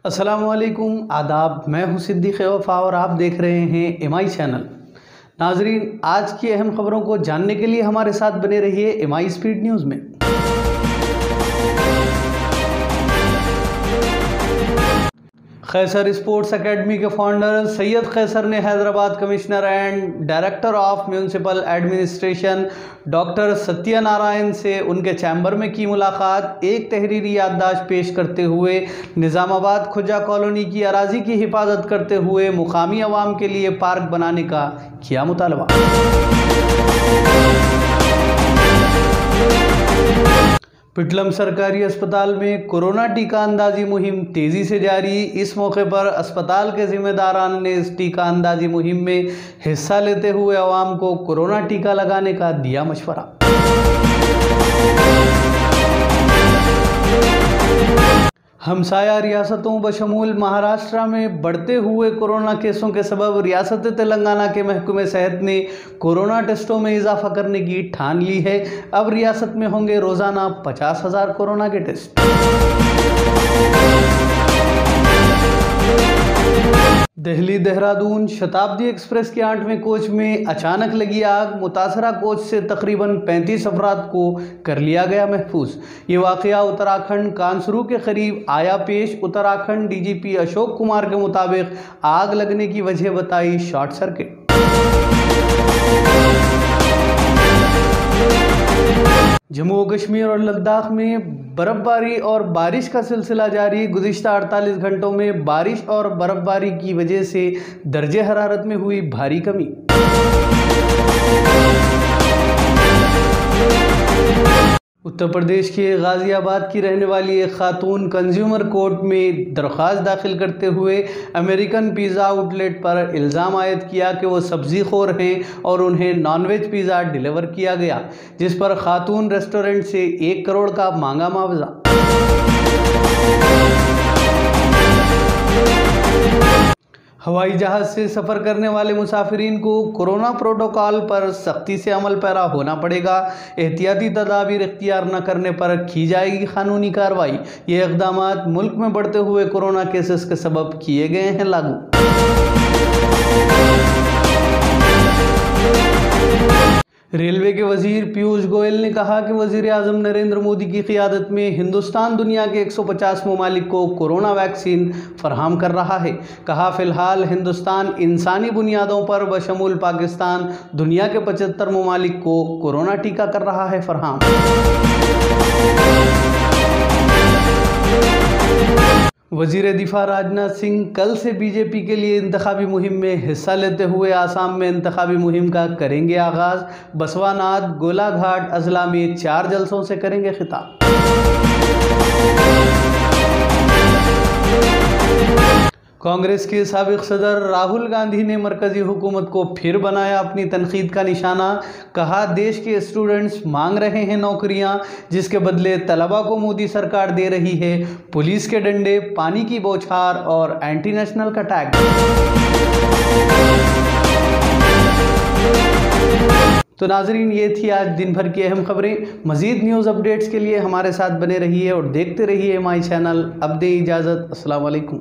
अस्सलामुअलैकुम आदाब। मैं हूं सिद्दीक़ वफ़ा और आप देख रहे हैं MI चैनल। नाजरीन, आज की अहम खबरों को जानने के लिए हमारे साथ बने रहिए MI स्पीड न्यूज़ में। कैसर स्पोर्ट्स एकेडमी के फाउंडर सैयद कैसर ने Hyderabad commissioner and director of municipal administration doctor Satyanarayan से उनके चैम्बर में की मुलाकात। एक तहरीरी याददाश्त पेश करते हुए निज़ामाबाद खुजा कॉलोनी की अराजी की हिफाजत करते हुए मुकामी अवाम के लिए पार्क बनाने का किया मुतालबा। पिटलम सरकारी अस्पताल में कोरोना टीका अंदाजी मुहिम तेज़ी से जारी। इस मौके पर अस्पताल के जिम्मेदारान ने इस टीका अंदाजी मुहिम में हिस्सा लेते हुए आवाम को कोरोना टीका लगाने का दिया मशवरा। हमसाया रियासतों बशमूल महाराष्ट्र में बढ़ते हुए कोरोना केसों के सबब रियासत तेलंगाना के महकमे सेहत ने कोरोना टेस्टों में इजाफा करने की ठान ली है। अब रियासत में होंगे रोज़ाना 50,000 कोरोना के टेस्ट। दिल्ली देहरादून शताब्दी एक्सप्रेस के 8वें कोच में अचानक लगी आग। मुतासरा कोच से तकरीबन 35 अफराद को कर लिया गया महफूज। ये वाक़या उत्तराखंड कांसरू के करीब आया पेश। उत्तराखंड DGP अशोक कुमार के मुताबिक आग लगने की वजह बताई शॉर्ट सर्किट। जम्मू व कश्मीर और लद्दाख में बर्फबारी और बारिश का सिलसिला जारी। गुज़िश्ता 48 घंटों में बारिश और बर्फबारी की वजह से दर्जे हरारत में हुई भारी कमी। उत्तर प्रदेश के गाज़ियाबाद की रहने वाली एक खातून कंज्यूमर कोर्ट में दरख्वास्त दाखिल करते हुए अमेरिकन पिज़्ज़ा आउटलेट पर इल्ज़ाम आयद किया कि वो सब्ज़ी खोर हैं और उन्हें नॉनवेज पिज़्ज़ा डिलीवर किया गया, जिस पर खातून रेस्टोरेंट से 1 करोड़ का मांगा मुआवजा। हवाई जहाज़ से सफ़र करने वाले मुसाफिरीन को कोरोना प्रोटोकॉल पर सख्ती से अमल पैरा होना पड़ेगा। एहतियाती तदाबीर इख्तियार न करने पर की जाएगी कानूनी कार्रवाई। ये इक़दामात मुल्क में बढ़ते हुए कोरोना केसेस के सबब किए गए हैं लागू। रेलवे के वजीर पीयूष गोयल ने कहा कि वजीर आज़म नरेंद्र मोदी की क़ियादत में हिंदुस्तान दुनिया के 150 ममालिक को कोरोना वैक्सीन फराहम कर रहा है। कहा, फ़िलहाल हिंदुस्तान इंसानी बुनियादों पर बशमूल पाकिस्तान दुनिया के 75 ममालिक को कोरोना टीका कर रहा है फराहम। वज़ीर दिफा राजनाथ सिंह कल से बीजेपी के लिए इंतखाबी मुहिम में हिस्सा लेते हुए आसाम में इंतखाबी मुहिम का करेंगे आगाज़। बसवानाथ, गोलाघाट अजला में 4 जलसों से करेंगे खिताब। कांग्रेस के साबिक़ सदर राहुल गांधी ने मरकज़ी हुकूमत को फिर बनाया अपनी तनकीद का निशाना। कहा, देश के स्टूडेंट्स मांग रहे हैं नौकरियां, जिसके बदले तलबा को मोदी सरकार दे रही है पुलिस के डंडे, पानी की बौछार और एंटी नेशनल का टैग। तो नाजरीन, ये थी आज दिन भर की अहम खबरें। मज़ीद न्यूज़ अपडेट्स के लिए हमारे साथ बने रहिए और देखते रहिए MI चैनल। अब दे इजाज़त। अस्सलाम वालेकुम।